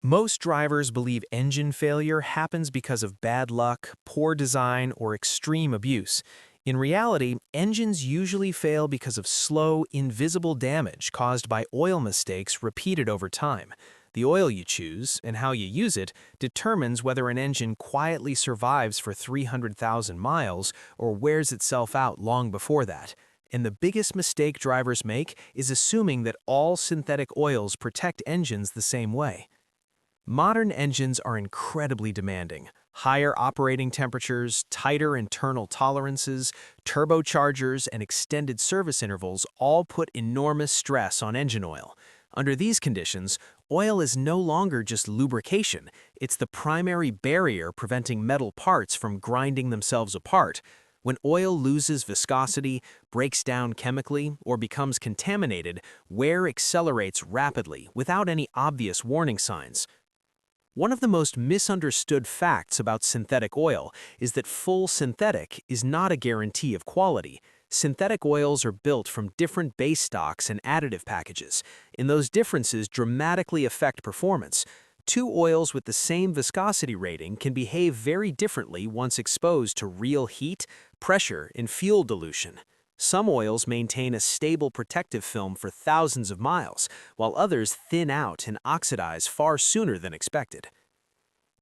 Most drivers believe engine failure happens because of bad luck, poor design, or extreme abuse. In reality, engines usually fail because of slow, invisible damage caused by oil mistakes repeated over time. The oil you choose and how you use it determines whether an engine quietly survives for 300,000 miles or wears itself out long before that. And the biggest mistake drivers make is assuming that all synthetic oils protect engines the same way. Modern engines are incredibly demanding. Higher operating temperatures, tighter internal tolerances, turbochargers, and extended service intervals all put enormous stress on engine oil. Under these conditions, oil is no longer just lubrication, it's the primary barrier preventing metal parts from grinding themselves apart. When oil loses viscosity, breaks down chemically, or becomes contaminated, wear accelerates rapidly without any obvious warning signs. One of the most misunderstood facts about synthetic oil is that full synthetic is not a guarantee of quality. Synthetic oils are built from different base stocks and additive packages, and those differences dramatically affect performance. Two oils with the same viscosity rating can behave very differently once exposed to real heat, pressure, and fuel dilution. Some oils maintain a stable protective film for thousands of miles, while others thin out and oxidize far sooner than expected.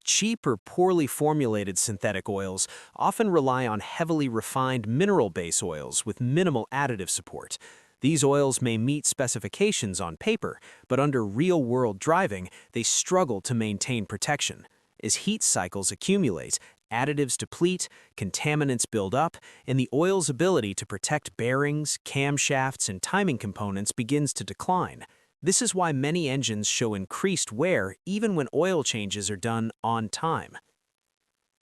Cheap or poorly formulated synthetic oils often rely on heavily refined mineral base oils with minimal additive support. These oils may meet specifications on paper, but under real-world driving, they struggle to maintain protection. As heat cycles accumulate, additives deplete, contaminants build up, and the oil's ability to protect bearings, camshafts, and timing components begins to decline. This is why many engines show increased wear even when oil changes are done on time.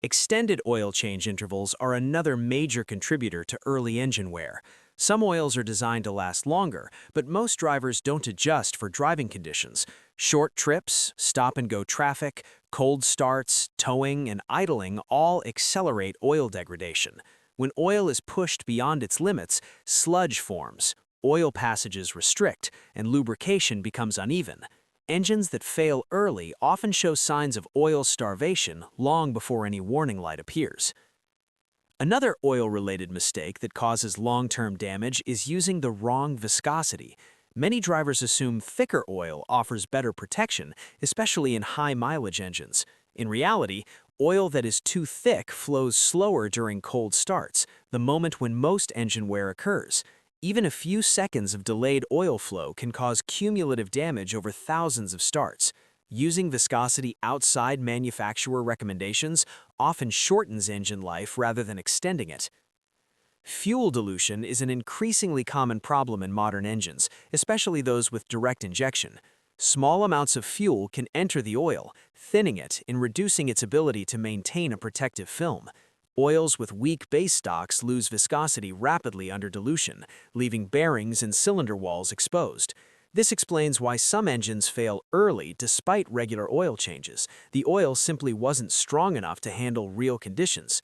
Extended oil change intervals are another major contributor to early engine wear. Some oils are designed to last longer, but most drivers don't adjust for driving conditions. Short trips, stop-and-go traffic, cold starts, towing, and idling all accelerate oil degradation. When oil is pushed beyond its limits, sludge forms, oil passages restrict, and lubrication becomes uneven. Engines that fail early often show signs of oil starvation long before any warning light appears. Another oil-related mistake that causes long-term damage is using the wrong viscosity. Many drivers assume thicker oil offers better protection, especially in high-mileage engines. In reality, oil that is too thick flows slower during cold starts, the moment when most engine wear occurs. Even a few seconds of delayed oil flow can cause cumulative damage over thousands of starts. Using viscosity outside manufacturer recommendations often shortens engine life rather than extending it. Fuel dilution is an increasingly common problem in modern engines, especially those with direct injection. Small amounts of fuel can enter the oil, thinning it and reducing its ability to maintain a protective film. Oils with weak base stocks lose viscosity rapidly under dilution, leaving bearings and cylinder walls exposed. This explains why some engines fail early despite regular oil changes. The oil simply wasn't strong enough to handle real conditions.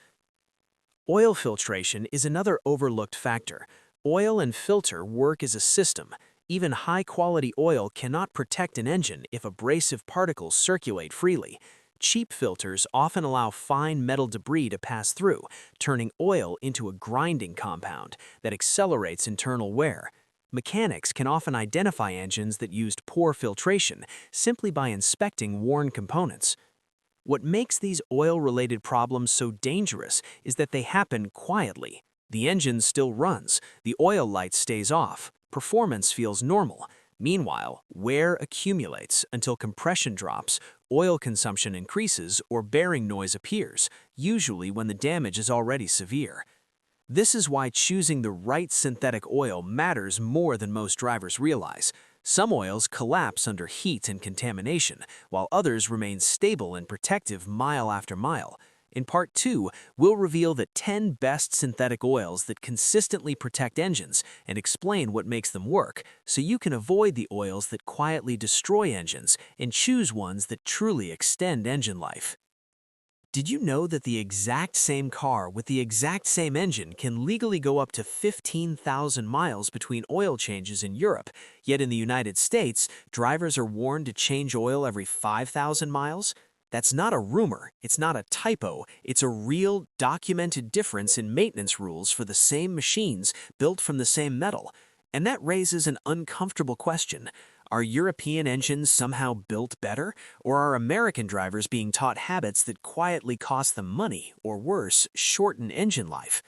Oil filtration is another overlooked factor. Oil and filter work as a system. Even high-quality oil cannot protect an engine if abrasive particles circulate freely. Cheap filters often allow fine metal debris to pass through, turning oil into a grinding compound that accelerates internal wear. Mechanics can often identify engines that used poor filtration simply by inspecting worn components. What makes these oil-related problems so dangerous is that they happen quietly. The engine still runs, the oil light stays off, performance feels normal. Meanwhile, wear accumulates until compression drops, oil consumption increases, or bearing noise appears, usually when the damage is already severe. This is why choosing the right synthetic oil matters more than most drivers realize. Some oils collapse under heat and contamination, while others remain stable and protective mile after mile. In Part 2, we'll reveal the 10 best synthetic oils that consistently protect engines and explain what makes them work, so you can avoid the oils that quietly destroy engines and choose ones that truly extend engine life. Did you know that the exact same car with the exact same engine can legally go up to 15,000 miles between oil changes in Europe, yet in the United States, drivers are warned to change oil every 5,000 miles? That's not a rumor, it's not a typo, it's a real, documented difference in maintenance rules for the same machines built from the same metal. And that raises an uncomfortable question. Are European engines somehow built better, or are American drivers being taught habits that quietly cost them money, or worse, shorten engine life?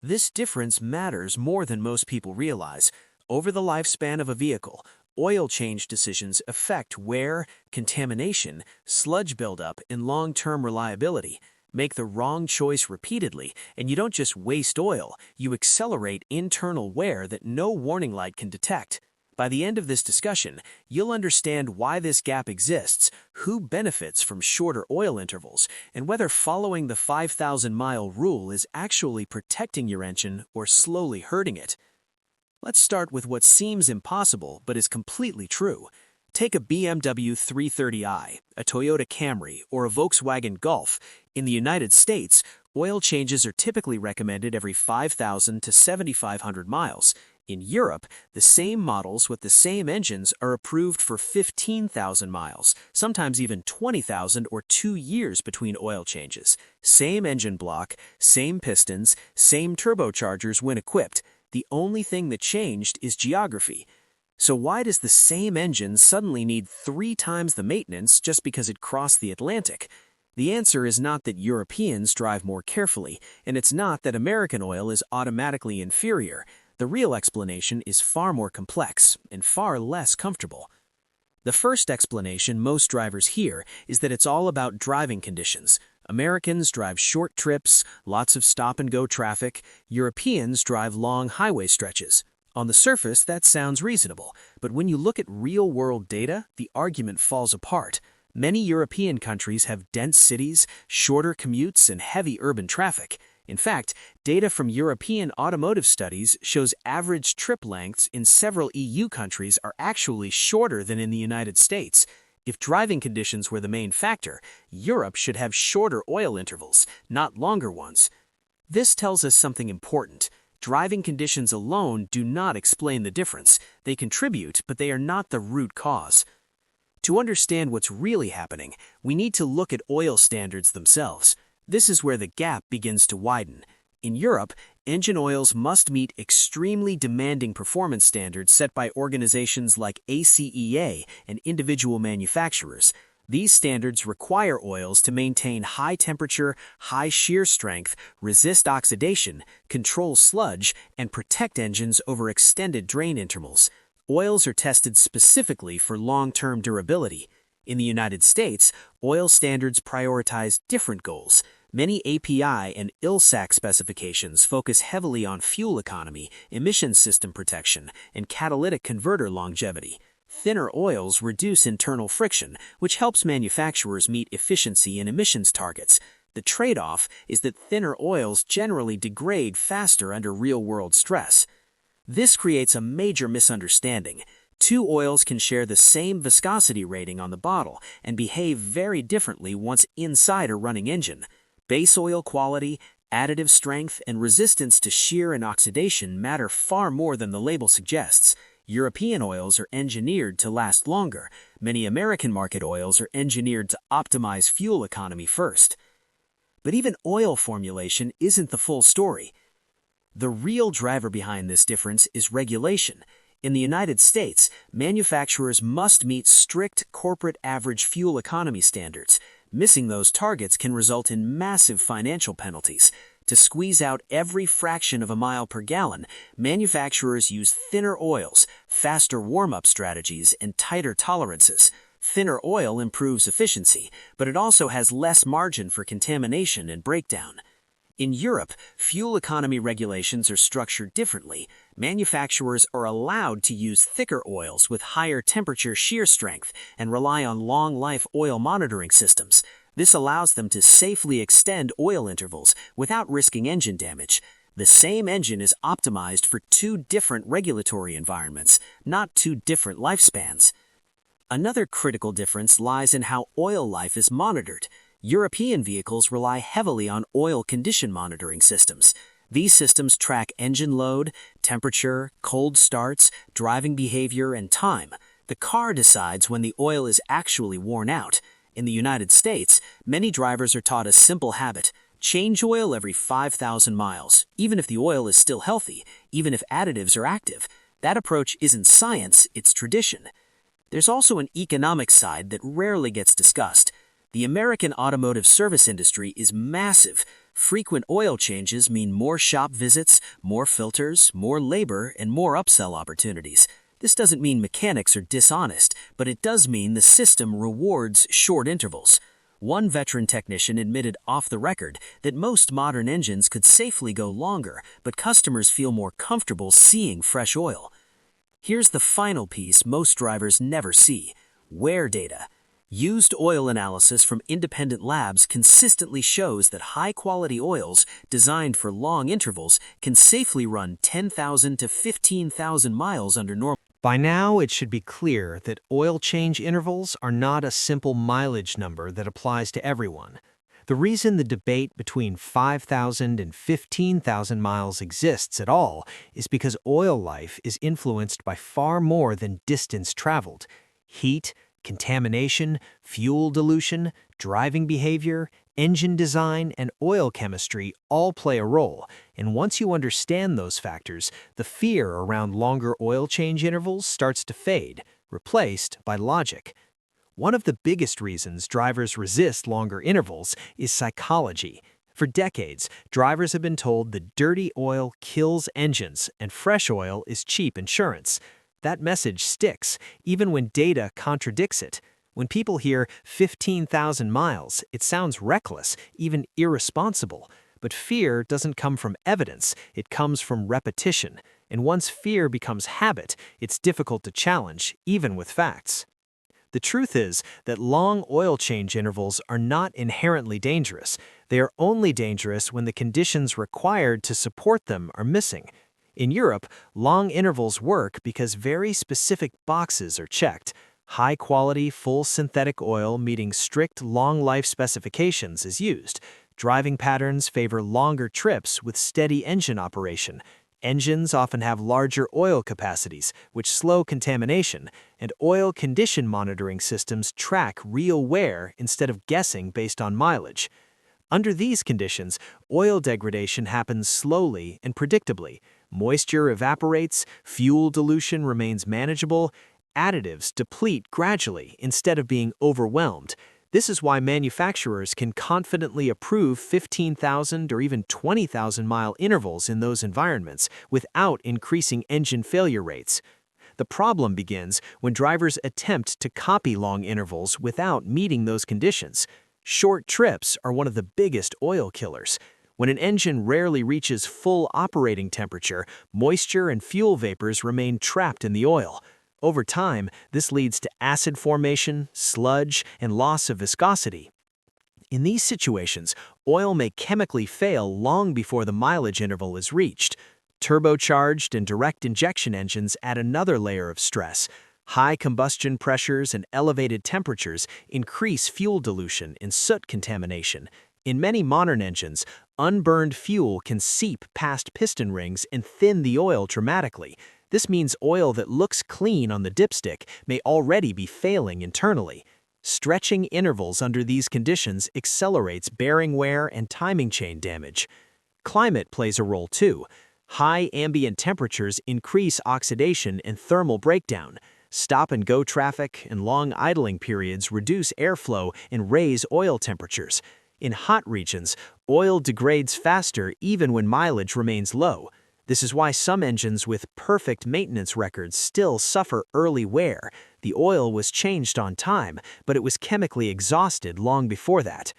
This difference matters more than most people realize. Over the lifespan of a vehicle, oil change decisions affect wear, contamination, sludge buildup, and long-term reliability. Make the wrong choice repeatedly, and you don't just waste oil, you accelerate internal wear that no warning light can detect. By the end of this discussion, you'll understand why this gap exists, who benefits from shorter oil intervals, and whether following the 5,000-mile rule is actually protecting your engine or slowly hurting it. Let's start with what seems impossible but is completely true. Take a BMW 330i, a Toyota Camry, or a Volkswagen Golf. In the United States, oil changes are typically recommended every 5,000 to 7,500 miles. In Europe, the same models with the same engines are approved for 15,000 miles, sometimes even 20,000 or 2 years between oil changes. Same engine block, same pistons, same turbochargers when equipped. The only thing that changed is geography. So why does the same engine suddenly need 3 times the maintenance just because it crossed the Atlantic? The answer is not that Europeans drive more carefully, and it's not that American oil is automatically inferior. The real explanation is far more complex and far less comfortable. The first explanation most drivers hear is that it's all about driving conditions. Americans drive short trips, lots of stop-and-go traffic. Europeans drive long highway stretches. On the surface, that sounds reasonable, but when you look at real-world data, the argument falls apart. Many European countries have dense cities, shorter commutes, and heavy urban traffic. In fact, data from European automotive studies shows average trip lengths in several EU countries are actually shorter than in the United States. If driving conditions were the main factor, Europe should have shorter oil intervals, not longer ones. This tells us something important. Driving conditions alone do not explain the difference. They contribute, but they are not the root cause. To understand what's really happening, we need to look at oil standards themselves. This is where the gap begins to widen. In Europe, engine oils must meet extremely demanding performance standards set by organizations like ACEA and individual manufacturers. These standards require oils to maintain high temperature, high shear strength, resist oxidation, control sludge, and protect engines over extended drain intervals. Oils are tested specifically for long-term durability. In the United States, oil standards prioritize different goals. Many API and ILSAC specifications focus heavily on fuel economy, emissions system protection, and catalytic converter longevity. Thinner oils reduce internal friction, which helps manufacturers meet efficiency and emissions targets. The trade-off is that thinner oils generally degrade faster under real-world stress. This creates a major misunderstanding. Two oils can share the same viscosity rating on the bottle and behave very differently once inside a running engine. Base oil quality, additive strength, and resistance to shear and oxidation matter far more than the label suggests. European oils are engineered to last longer. Many American market oils are engineered to optimize fuel economy first. But even oil formulation isn't the full story. The real driver behind this difference is regulation. In the United States, manufacturers must meet strict corporate average fuel economy standards. Missing those targets can result in massive financial penalties. To squeeze out every fraction of a mile per gallon, manufacturers use thinner oils, faster warm-up strategies, and tighter tolerances. Thinner oil improves efficiency, but it also has less margin for contamination and breakdown. In Europe, fuel economy regulations are structured differently. Manufacturers are allowed to use thicker oils with higher temperature shear strength and rely on long-life oil monitoring systems. This allows them to safely extend oil intervals without risking engine damage. The same engine is optimized for two different regulatory environments, not two different lifespans. Another critical difference lies in how oil life is monitored. European vehicles rely heavily on oil condition monitoring systems. These systems track engine load, temperature, cold starts, driving behavior, and time. The car decides when the oil is actually worn out. In the United States, many drivers are taught a simple habit: change oil every 5,000 miles, even if the oil is still healthy, even if additives are active. That approach isn't science, it's tradition. There's also an economic side that rarely gets discussed. The American automotive service industry is massive. Frequent oil changes mean more shop visits, more filters, more labor, and more upsell opportunities. This doesn't mean mechanics are dishonest, but it does mean the system rewards short intervals. One veteran technician admitted off the record that most modern engines could safely go longer, but customers feel more comfortable seeing fresh oil. Here's the final piece most drivers never see: wear data. Used oil analysis from independent labs consistently shows that high-quality oils designed for long intervals can safely run 10,000 to 15,000 miles under normal. By now, it should be clear that oil change intervals are not a simple mileage number that applies to everyone. The reason the debate between 5,000 and 15,000 miles exists at all is because oil life is influenced by far more than distance traveled. Heat, contamination, fuel dilution, driving behavior, engine design, and oil chemistry all play a role, and once you understand those factors, the fear around longer oil change intervals starts to fade, replaced by logic. One of the biggest reasons drivers resist longer intervals is psychology. For decades, drivers have been told that dirty oil kills engines and fresh oil is cheap insurance. That message sticks, even when data contradicts it. When people hear 15,000 miles, it sounds reckless, even irresponsible. But fear doesn't come from evidence, it comes from repetition. And once fear becomes habit, it's difficult to challenge, even with facts. The truth is that long oil change intervals are not inherently dangerous. They are only dangerous when the conditions required to support them are missing. In Europe, long intervals work because very specific boxes are checked. High-quality, full synthetic oil meeting strict long-life specifications is used. Driving patterns favor longer trips with steady engine operation. Engines often have larger oil capacities, which slow contamination, and oil condition monitoring systems track real wear instead of guessing based on mileage. Under these conditions, oil degradation happens slowly and predictably. Moisture evaporates, fuel dilution remains manageable, additives deplete gradually instead of being overwhelmed. This is why manufacturers can confidently approve 15,000 or even 20,000 mile intervals in those environments without increasing engine failure rates. The problem begins when drivers attempt to copy long intervals without meeting those conditions. Short trips are one of the biggest oil killers. When an engine rarely reaches full operating temperature, moisture and fuel vapors remain trapped in the oil. Over time, this leads to acid formation, sludge, and loss of viscosity. In these situations, oil may chemically fail long before the mileage interval is reached. Turbocharged and direct injection engines add another layer of stress. High combustion pressures and elevated temperatures increase fuel dilution and soot contamination. In many modern engines, unburned fuel can seep past piston rings and thin the oil dramatically. This means oil that looks clean on the dipstick may already be failing internally. Stretching intervals under these conditions accelerates bearing wear and timing chain damage. Climate plays a role too. High ambient temperatures increase oxidation and thermal breakdown. Stop-and-go traffic and long idling periods reduce airflow and raise oil temperatures. In hot regions, oil degrades faster even when mileage remains low. This is why some engines with perfect maintenance records still suffer early wear. The oil was changed on time, but it was chemically exhausted long before that.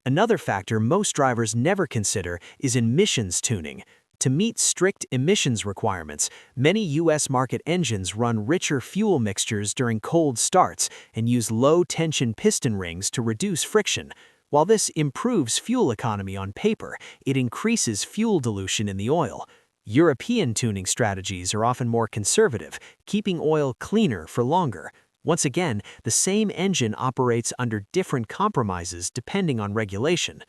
Another factor most drivers never consider is emissions tuning. To meet strict emissions requirements, many U.S. market engines run richer fuel mixtures during cold starts and use low-tension piston rings to reduce friction. While this improves fuel economy on paper, it increases fuel dilution in the oil. European tuning strategies are often more conservative, keeping oil cleaner for longer. Once again, the same engine operates under different compromises depending on regulation.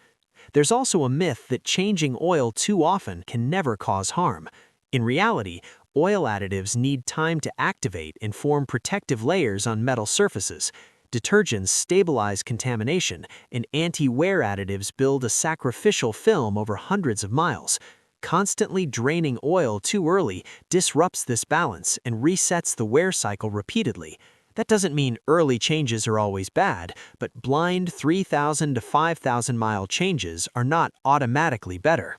There's also a myth that changing oil too often can never cause harm. In reality, oil additives need time to activate and form protective layers on metal surfaces. Detergents stabilize contamination, and anti-wear additives build a sacrificial film over hundreds of miles. Constantly draining oil too early disrupts this balance and resets the wear cycle repeatedly. That doesn't mean early changes are always bad, but blind 3,000 to 5,000 mile changes are not automatically better.